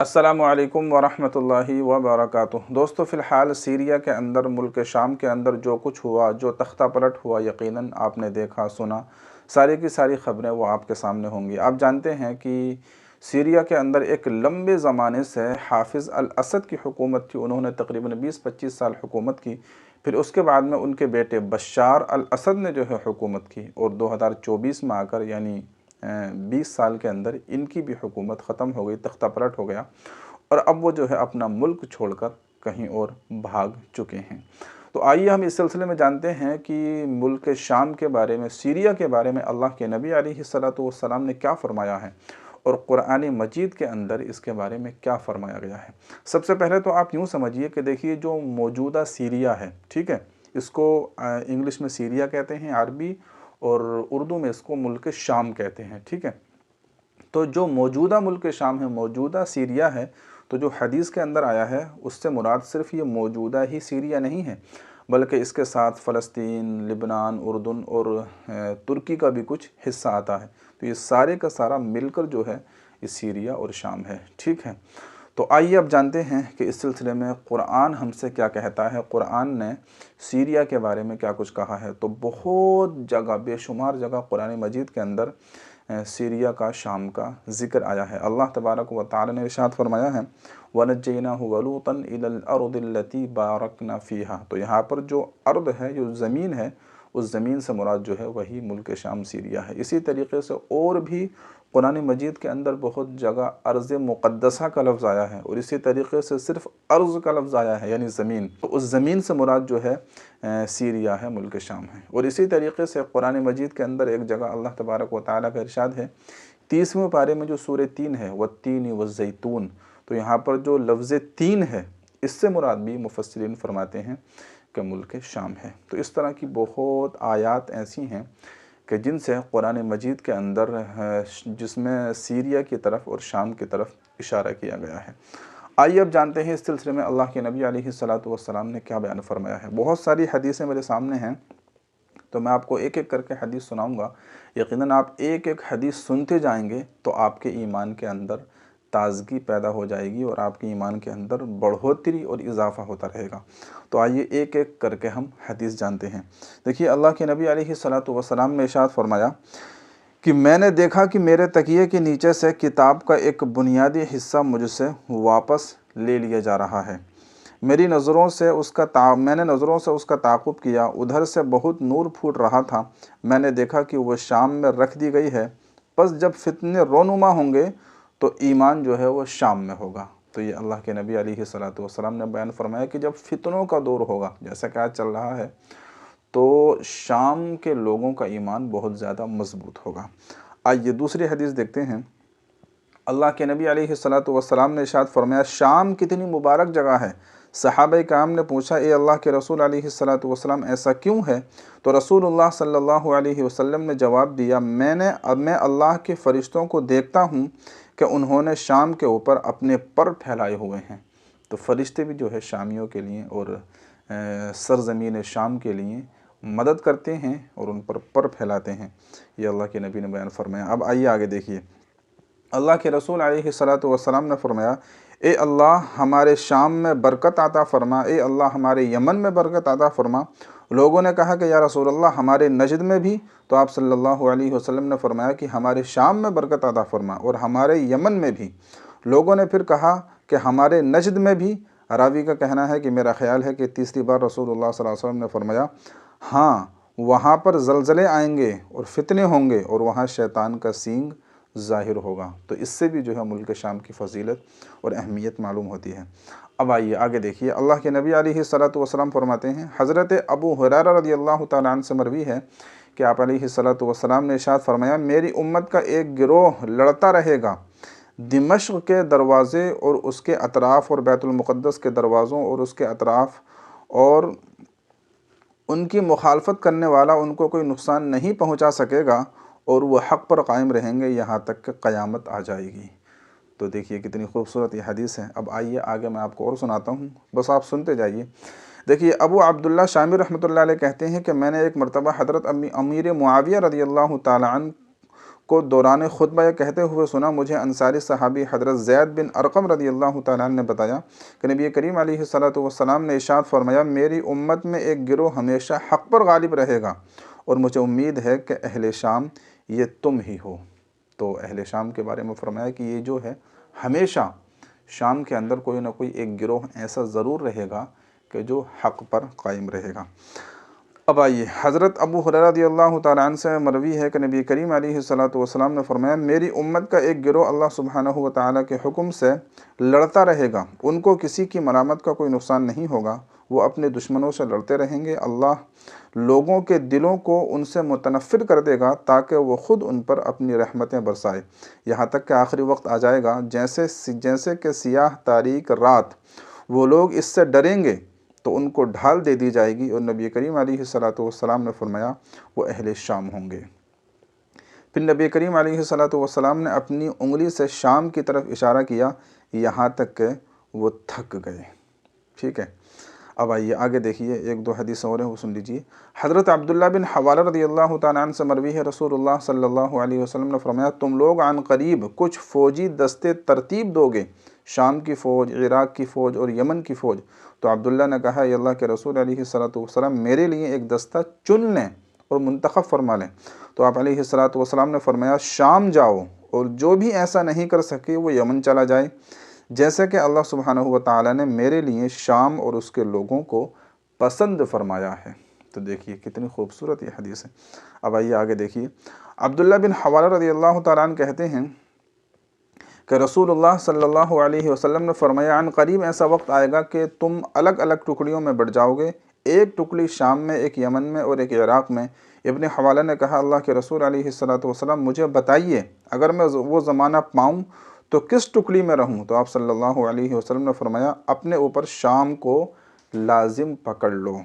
السلام علیکم ورحمۃ اللہ وبرکاتہ۔ دوستو، فی الحال سیریا کے اندر، ملک شام کے اندر جو کچھ ہوا، جو تختہ پلٹ ہوا، یقیناً آپ نے دیکھا، سنا، ساری کی ساری خبریں وہ آپ کے سامنے ہوں گی۔ آپ جانتے ہیں کہ سیریا کے اندر ایک لمبے زمانے سے حافظ الاسد کی حکومت تھی۔ انہوں نے تقریباً 20-25 سال حکومت کی۔ پھر اس کے بعد میں ان کے بیٹے بشار الاسد نے جو ہے حکومت کی، اور 2024 میں آ کر یعنی 20 سال کے اندر ان کی بھی حکومت ختم ہو گئی، تختہ پلٹ ہو گیا، اور اب وہ جو ہے اپنا ملک چھوڑ کر کہیں اور بھاگ چکے ہیں۔ تو آئیے ہم اس سلسلے میں جانتے ہیں کہ ملک شام کے بارے میں، سیریا کے بارے میں اللہ کے نبی علیہ السلام نے کیا فرمایا ہے، اور قرآن مجید کے اندر اس کے بارے میں کیا فرمایا گیا ہے۔ سب سے پہلے تو آپ یوں سمجھیے کہ دیکھیے، جو موجودہ سیریا ہے، ٹھیک ہے، اس کو انگلش میں سیریا کہتے ہیں، عربی، اور اردو میں اس کو ملک شام کہتے ہیں، ٹھیک ہے۔ تو جو موجودہ ملک شام ہے، موجودہ سیریا ہے، تو جو حدیث کے اندر آیا ہے اس سے مراد صرف یہ موجودہ ہی سیریا نہیں ہے، بلکہ اس کے ساتھ فلسطین، لبنان، اردن اور ترکی کا بھی کچھ حصہ آتا ہے۔ تو یہ سارے کا سارا مل کر جو ہے یہ سیریا اور شام ہے، ٹھیک ہے۔ تو آئیے اب جانتے ہیں کہ اس سلسلے میں قرآن ہم سے کیا کہتا ہے، قرآن نے سیریا کے بارے میں کیا کچھ کہا ہے۔ تو بہت جگہ، بے شمار جگہ قرآن مجید کے اندر سیریا کا، شام کا ذکر آیا ہے۔ اللہ تبارک و تعالی نے ارشاد فرمایا ہے وَنَجَّيْنَاهُ وَلُوطًا إِلَى الْأَرْضِ الَّتِي بَارَكْنَا فِيهَا۔ تو یہاں پر جو ارض ہے، جو زمین ہے، اس زمین سے مراد جو ہے وہی ملک شام سیریا ہے۔ اسی طریقے سے اور بھی قرآن مجید کے اندر بہت جگہ ارض مقدسہ کا لفظ آیا ہے، اور اسی طریقے سے صرف ارض کا لفظ آیا ہے، یعنی زمین۔ تو اس زمین سے مراد جو ہے سیریا ہے، ملک شام ہے۔ اور اسی طریقے سے قرآن مجید کے اندر ایک جگہ اللہ تبارک و تعالیٰ کا ارشاد ہے، 30ویں پارے میں جو سورہ 3 ہے، وَالتِّينِ وَالزَّيْتُونِ۔ تو یہاں پر جو لفظ تین ہے، اس سے مراد بھی مفسرین فرماتے ہیں کہ ملک شام ہے۔ تو اس طرح کی بہت آیات ایسی ہیں کہ جن سے قرآن مجید کے اندر جس میں سیریا کی طرف اور شام کی طرف اشارہ کیا گیا ہے۔ آئیے اب جانتے ہیں اس سلسلے میں اللہ کے نبی علیہ السلام نے کیا بیان فرمایا ہے۔ بہت ساری حدیثیں میرے سامنے ہیں، تو میں آپ کو ایک ایک کر کے حدیث سناؤں گا۔ یقیناً آپ ایک ایک حدیث سنتے جائیں گے تو آپ کے ایمان کے اندر تازگی پیدا ہو جائے گی، اور آپ کے ایمان کے اندر بڑھوتری اور اضافہ ہوتا رہے گا۔ تو آئیے ایک ایک کر کے ہم حدیث جانتے ہیں۔ دیکھیے، اللہ کے نبی علیہ السلام نے ارشاد فرمایا کہ میں نے دیکھا کہ میرے تکیے کے نیچے سے کتاب کا ایک بنیادی حصہ مجھ سے واپس لے لیا جا رہا ہے۔ میں نے نظروں سے اس کا تعاقب کیا، ادھر سے بہت نور پھوٹ رہا تھا۔ میں نے دیکھا کہ وہ شام میں رکھ دی گئی ہے، پس جب فتنے رونما ہوں گے تو ایمان جو ہے وہ شام میں ہوگا۔ تو یہ اللہ کے نبی علیہ السلام نے بیان فرمایا کہ جب فتنوں کا دور ہوگا، جیسا کہ آج چل رہا ہے، تو شام کے لوگوں کا ایمان بہت زیادہ مضبوط ہوگا۔ آئیے دوسری حدیث دیکھتے ہیں۔ اللہ کے نبی علیہ السلام نے ارشاد فرمایا، شام کتنی مبارک جگہ ہے۔ صحابہ کرام نے پوچھا، اے اللہ کے رسول علیہ السلام، ایسا کیوں ہے؟ تو رسول اللہ صلی اللہ علیہ وسلم نے جواب دیا، میں اللہ کے فرشتوں کو دیکھتا ہوں کہ انہوں نے شام کے اوپر اپنے پر پھیلائے ہوئے ہیں۔ تو فرشتے بھی جو ہے شامیوں کے لیے اور سرزمین شام کے لیے مدد کرتے ہیں اور ان پر پھیلاتے ہیں۔ یہ اللہ کے نبی نے بیان فرمایا۔ اب آئیے آگے دیکھیے، اللہ کے رسول علیہ السلام نے فرمایا، اے اللہ ہمارے شام میں برکت عطا فرما، اے اللہ ہمارے یمن میں برکت عطا فرما۔ لوگوں نے کہا کہ یا رسول اللہ ہمارے نجد میں بھی؟ تو آپ صلی اللہ علیہ وسلم نے فرمایا کہ ہمارے شام میں برکت عطا فرما اور ہمارے یمن میں بھی۔ لوگوں نے پھر کہا کہ ہمارے نجد میں بھی؟ راوی کا کہنا ہے کہ میرا خیال ہے کہ تیسری بار رسول اللہ صلی اللہ علیہ وسلم نے فرمایا، ہاں، وہاں پر زلزلے آئیں گے اور فتنے ہوں گے، اور وہاں شیطان کا سینگ ظاہر ہوگا۔ تو اس سے بھی جو ہے ملک شام کی فضیلت اور اہمیت معلوم ہوتی ہے۔ اب آئیے آگے دیکھیے، اللہ کے نبی علیہ السلام فرماتے ہیں، حضرت ابو ہریرہ رضی اللہ تعالیٰ عنہ سے مروی ہے کہ آپ علیہ السلام نے ارشاد فرمایا، میری امت کا ایک گروہ لڑتا رہے گا دمشق کے دروازے اور اس کے اطراف، اور بیت المقدس کے دروازوں اور اس کے اطراف، اور ان کی مخالفت کرنے والا ان کو کوئی نقصان نہیں پہنچا سکے گا، اور وہ حق پر قائم رہیں گے یہاں تک کہ قیامت آ جائے گی۔ تو دیکھیے کتنی خوبصورت یہ حدیث ہے۔ اب آئیے آگے میں آپ کو اور سناتا ہوں، بس آپ سنتے جائیے۔ دیکھیے، ابو عبداللہ شامی رحمۃ اللہ علیہ کہتے ہیں کہ میں نے ایک مرتبہ حضرت امیر معاویہ رضی اللہ تعالیٰ عنہ کو دوران خطبہ یہ کہتے ہوئے سنا، مجھے انصاری صحابی حضرت زید بن ارقم رضی اللہ تعالیٰ عنہ نے بتایا کہ نبی کریم علیہ السلام نے ارشاد فرمایا، میری امت میں ایک گروہ ہمیشہ حق پر غالب رہے گا اور مجھے امید ہے کہ اہل شام یہ تم ہی ہو۔ تو اہل شام کے بارے میں فرمایا کہ یہ جو ہے ہمیشہ شام کے اندر کوئی نہ کوئی ایک گروہ ایسا ضرور رہے گا کہ جو حق پر قائم رہے گا۔ اب آئیے، حضرت ابو ہریرہ رضی اللہ تعالیٰ عنہ سے مروی ہے کہ نبی کریم علیہ السلام نے فرمایا، میری امت کا ایک گروہ اللہ سبحانہ و تعالیٰ کے حکم سے لڑتا رہے گا، ان کو کسی کی ملامت کا کوئی نقصان نہیں ہوگا، وہ اپنے دشمنوں سے لڑتے رہیں گے، اللہ لوگوں کے دلوں کو ان سے متنفر کر دے گا تاکہ وہ خود ان پر اپنی رحمتیں برسائے، یہاں تک کہ آخری وقت آ جائے گا جیسے کہ سیاہ تاریک رات، وہ لوگ اس سے ڈریں گے تو ان کو ڈھال دے دی جائے گی، اور نبی کریم علیہ السلام نے فرمایا وہ اہل شام ہوں گے۔ پھر نبی کریم علیہ السلام نے اپنی انگلی سے شام کی طرف اشارہ کیا یہاں تک کہ وہ تھک گئے۔ ٹھیک ہے، اب آئیے آگے دیکھیے، ایک دو حدیث اور ہیں وہ سن لیجیے۔ حضرت عبداللہ بن حوالہ رضی اللہ تعالیٰ عنہ سے مروی ہے، رسول اللہ صلی اللہ علیہ وسلم نے فرمایا، تم لوگ عن قریب کچھ فوجی دستے ترتیب دو گے، شام کی فوج، عراق کی فوج اور یمن کی فوج۔ تو عبداللہ نے کہا، اے اللہ کے رسول علیہ السلام میرے لیے ایک دستہ چن لیں اور منتخب فرما لیں۔ تو آپ علیہ السلام نے فرمایا، شام جاؤ، اور جو بھی ایسا نہیں کر سکے وہ یمن چلا جائے، جیسے کہ اللہ سبحانہ و تعالیٰ نے میرے لیے شام اور اس کے لوگوں کو پسند فرمایا ہے۔ تو دیکھیے کتنی خوبصورت یہ حدیث ہے۔ اب آئیے آگے دیکھیے، عبداللہ بن حوالہ رضی اللہ تعالیٰ عنہ کہتے ہیں کہ رسول اللہ صلی اللہ علیہ وسلم نے فرمایا، عن قریب ایسا وقت آئے گا کہ تم الگ الگ ٹکڑیوں میں بٹ جاؤ گے، ایک ٹکڑی شام میں، ایک یمن میں اور ایک عراق میں۔ ابن حوالہ نے کہا، اللہ کے رسول علیہ السلام مجھے بتائیے، اگر میں وہ زمانہ پاؤں تو کس ٹکڑی میں رہوں؟ تو آپ صلی اللہ علیہ وسلم نے فرمایا، اپنے اوپر شام کو لازم پکڑ لو،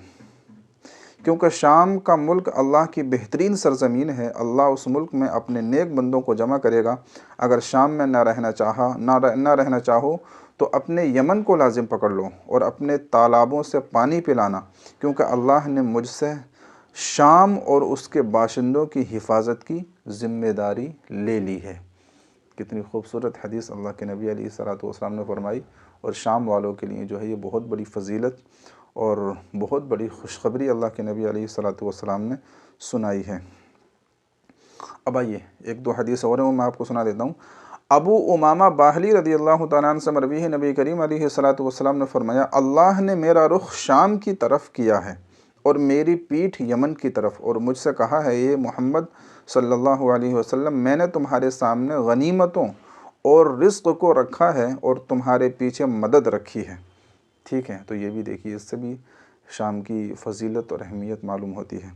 کیونکہ شام کا ملک اللہ کی بہترین سرزمین ہے، اللہ اس ملک میں اپنے نیک بندوں کو جمع کرے گا۔ اگر شام میں نہ رہنا چاہو تو اپنے یمن کو لازم پکڑ لو اور اپنے تالابوں سے پانی پلانا، کیونکہ اللہ نے مجھ سے شام اور اس کے باشندوں کی حفاظت کی ذمہ داری لے لی ہے۔ کتنی خوبصورت حدیث اللہ کے نبی علیہ السلام نے فرمائی، اور شام والوں کے لیے جو ہے یہ بہت بڑی فضیلت اور بہت بڑی خوشخبری اللہ کے نبی علیہ السلام نے سنائی ہے۔ اب آئیے ایک دو حدیث اور ہیں وہ میں آپ کو سنا دیتا ہوں۔ ابو امامہ باہلی رضی اللہ تعالیٰ عنہ سے مروی ہے، نبی کریم علیہ السلام نے فرمایا، اللہ نے میرا رخ شام کی طرف کیا ہے اور میری پیٹھ یمن کی طرف، اور مجھ سے کہا ہے، یہ محمد صلی اللہ علیہ وسلم، میں نے تمہارے سامنے غنیمتوں اور رزق کو رکھا ہے اور تمہارے پیچھے مدد رکھی ہے۔ ٹھیک ہے، تو یہ بھی دیکھیے، اس سے بھی شام کی فضیلت اور اہمیت معلوم ہوتی ہے۔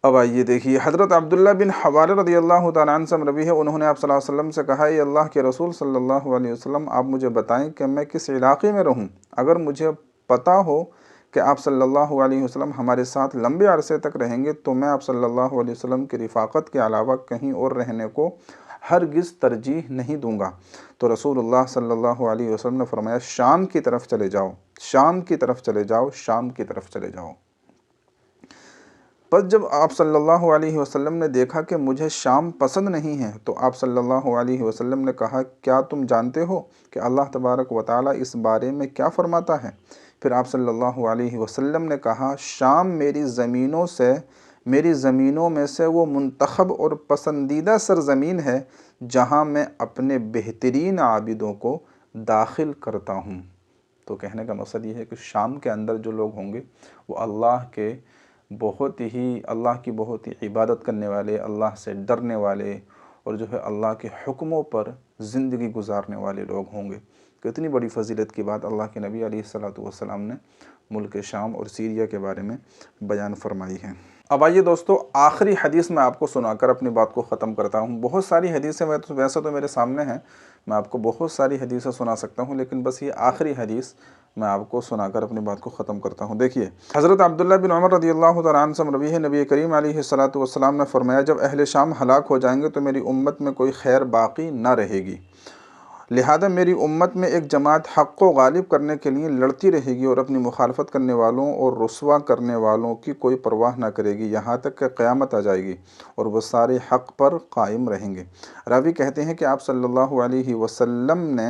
اب آئیے دیکھیے، حضرت عبداللہ بن حوالہ رضی اللہ تعالیٰ عنہ سے مروی ہے، انہوں نے آپ صلی اللہ علیہ وسلم سے کہا، اے اللہ کے رسول صلی اللہ علیہ وسلم، آپ مجھے بتائیں کہ میں کس علاقے میں رہوں؟ اگر مجھے پتہ ہو کہ آپ صلی اللہ علیہ وسلم ہمارے ساتھ لمبے عرصے تک رہیں گے تو میں آپ صلی اللہ علیہ وسلم کی رفاقت کے علاوہ کہیں اور رہنے کو ہرگز ترجیح نہیں دوں گا۔ تو رسول اللہ صلی اللہ علیہ وسلم نے فرمایا، شام کی طرف چلے جاؤ، شام کی طرف چلے جاؤ، شام کی طرف چلے جاؤ۔ بس جب آپ صلی اللہ علیہ وسلم نے دیکھا کہ مجھے شام پسند نہیں ہے تو آپ صلی اللہ علیہ وسلم نے کہا، کیا تم جانتے ہو کہ اللہ تبارک و تعالیٰ اس بارے میں کیا فرماتا ہے؟ پھر آپ صلی اللہ علیہ وسلم نے کہا، شام میری زمینوں میں سے وہ منتخب اور پسندیدہ سرزمین ہے جہاں میں اپنے بہترین عابدوں کو داخل کرتا ہوں۔ تو کہنے کا مقصد یہ ہے کہ شام کے اندر جو لوگ ہوں گے وہ اللہ کی بہت ہی عبادت کرنے والے، اللہ سے ڈرنے والے، اور جو ہے اللہ کے حکموں پر زندگی گزارنے والے لوگ ہوں گے۔ کتنی بڑی فضیلت کی بات اللہ کے نبی علیہ السلام نے ملک شام اور سیریا کے بارے میں بیان فرمائی ہے۔ اب آئیے دوستو، آخری حدیث میں آپ کو سنا کر اپنی بات کو ختم کرتا ہوں۔ بہت ساری حدیثیں ویسے تو میرے سامنے ہیں، میں آپ کو بہت ساری حدیثیں سنا سکتا ہوں، لیکن بس یہ آخری حدیث میں آپ کو سنا کر اپنی بات کو ختم کرتا ہوں۔ دیکھیے، حضرت عبداللہ بن عمر رضی اللہ تعالیٰ عنہ سے مروی ہے، نبی کریم علیہ السلام نے فرمایا، جب اہل شام ہلاک ہو جائیں گے تو میری امت میں کوئی خیر باقی نہ رہے گی، لہذا میری امت میں ایک جماعت حق کو غالب کرنے کے لیے لڑتی رہے گی اور اپنی مخالفت کرنے والوں اور رسوا کرنے والوں کی کوئی پرواہ نہ کرے گی یہاں تک کہ قیامت آ جائے گی اور وہ سارے حق پر قائم رہیں گے۔ راوی کہتے ہیں کہ آپ صلی اللہ علیہ وسلم نے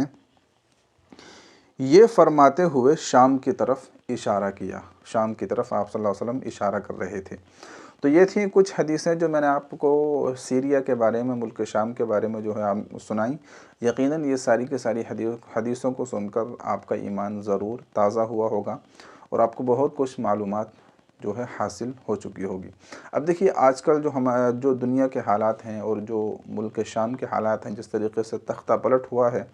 یہ فرماتے ہوئے شام کی طرف اشارہ کیا، شام کی طرف آپ صلی اللہ علیہ وسلم اشارہ کر رہے تھے۔ تو یہ تھیں کچھ حدیثیں جو میں نے آپ کو سیریا کے بارے میں، ملک شام کے بارے میں جو ہے سنائیں۔ یقیناً یہ ساری کی ساری حدیثوں کو سن کر آپ کا ایمان ضرور تازہ ہوا ہوگا اور آپ کو بہت کچھ معلومات جو ہے حاصل ہو چکی ہوگی۔ اب دیکھیے آج کل جو دنیا کے حالات ہیں اور جو ملک شام کے حالات ہیں، جس طریقے سے تختہ پلٹ ہوا ہے،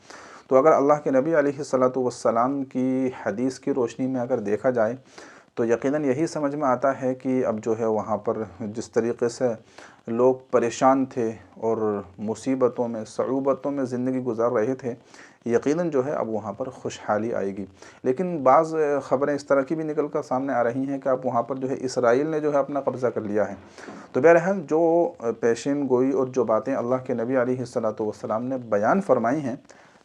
تو اگر اللہ کے نبی علیہ الصلاۃ والسلام کی حدیث کی روشنی میں اگر دیکھا جائے تو یقیناً یہی سمجھ میں آتا ہے کہ اب جو ہے وہاں پر جس طریقے سے لوگ پریشان تھے اور مصیبتوں میں، صعوبتوں میں زندگی گزار رہے تھے، یقیناً جو ہے اب وہاں پر خوشحالی آئے گی۔ لیکن بعض خبریں اس طرح کی بھی نکل کر سامنے آ رہی ہیں کہ اب وہاں پر جو ہے اسرائیل نے جو ہے اپنا قبضہ کر لیا ہے۔ تو بہرحال جو پیشین گوئی اور جو باتیں اللہ کے نبی علیہ الصلاۃ والسلام نے بیان فرمائی ہیں،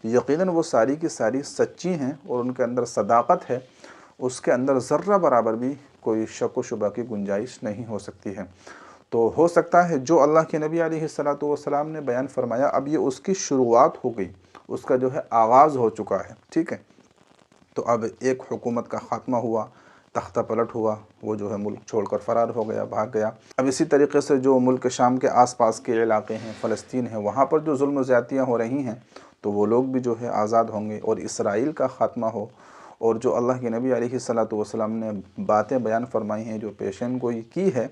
یقیناً وہ ساری کی ساری سچی ہیں اور ان کے اندر صداقت ہے، اس کے اندر ذرہ برابر بھی کوئی شک و شبہ کی گنجائش نہیں ہو سکتی ہے۔ تو ہو سکتا ہے جو اللہ کے نبی علیہ الصلاۃ والسلام نے بیان فرمایا، اب یہ اس کی شروعات ہو گئی، اس کا جو ہے آغاز ہو چکا ہے، ٹھیک ہے۔ تو اب ایک حکومت کا خاتمہ ہوا، تختہ پلٹ ہوا، وہ جو ہے ملک چھوڑ کر فرار ہو گیا، بھاگ گیا۔ اب اسی طریقے سے جو ملک شام کے آس پاس کے علاقے ہیں، فلسطین ہیں، وہاں پر جو ظلم و زیادتیاں ہو رہی ہیں تو وہ لوگ بھی جو ہے آزاد ہوں گے اور اسرائیل کا خاتمہ ہو، اور جو اللہ کے نبی علیہ الصلاۃ والسلام نے باتیں بیان فرمائی ہیں، جو پیشین گوئی کی ہے،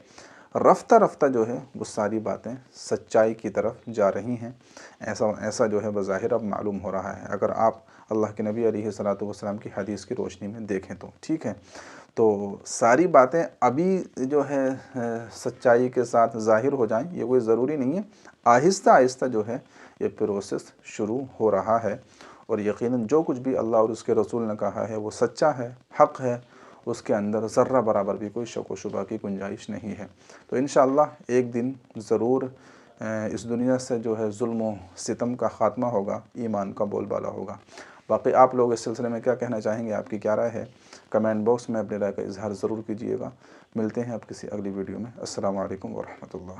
رفتہ رفتہ جو ہے وہ ساری باتیں سچائی کی طرف جا رہی ہیں۔ ایسا جو ہے بظاہر اب معلوم ہو رہا ہے، اگر آپ اللہ کے نبی علیہ الصلاۃ والسلام کی حدیث کی روشنی میں دیکھیں تو، ٹھیک ہے۔ تو ساری باتیں ابھی جو ہے سچائی کے ساتھ ظاہر ہو جائیں، یہ کوئی ضروری نہیں ہے، آہستہ آہستہ جو ہے یہ پروسیس شروع ہو رہا ہے، اور یقیناً جو کچھ بھی اللہ اور اس کے رسول نے کہا ہے وہ سچا ہے، حق ہے، اس کے اندر ذرہ برابر بھی کوئی شک و شبہ کی گنجائش نہیں ہے۔ تو انشاءاللہ ایک دن ضرور اس دنیا سے جو ہے ظلم و ستم کا خاتمہ ہوگا، ایمان کا بول بالا ہوگا۔ باقی آپ لوگ اس سلسلے میں کیا کہنا چاہیں گے، آپ کی کیا رائے ہے، کمنٹ باکس میں اپنی رائے کا اظہار ضرور کیجیے گا۔ ملتے ہیں اب کسی اگلی ویڈیو میں۔ السلام علیکم ورحمۃ اللہ۔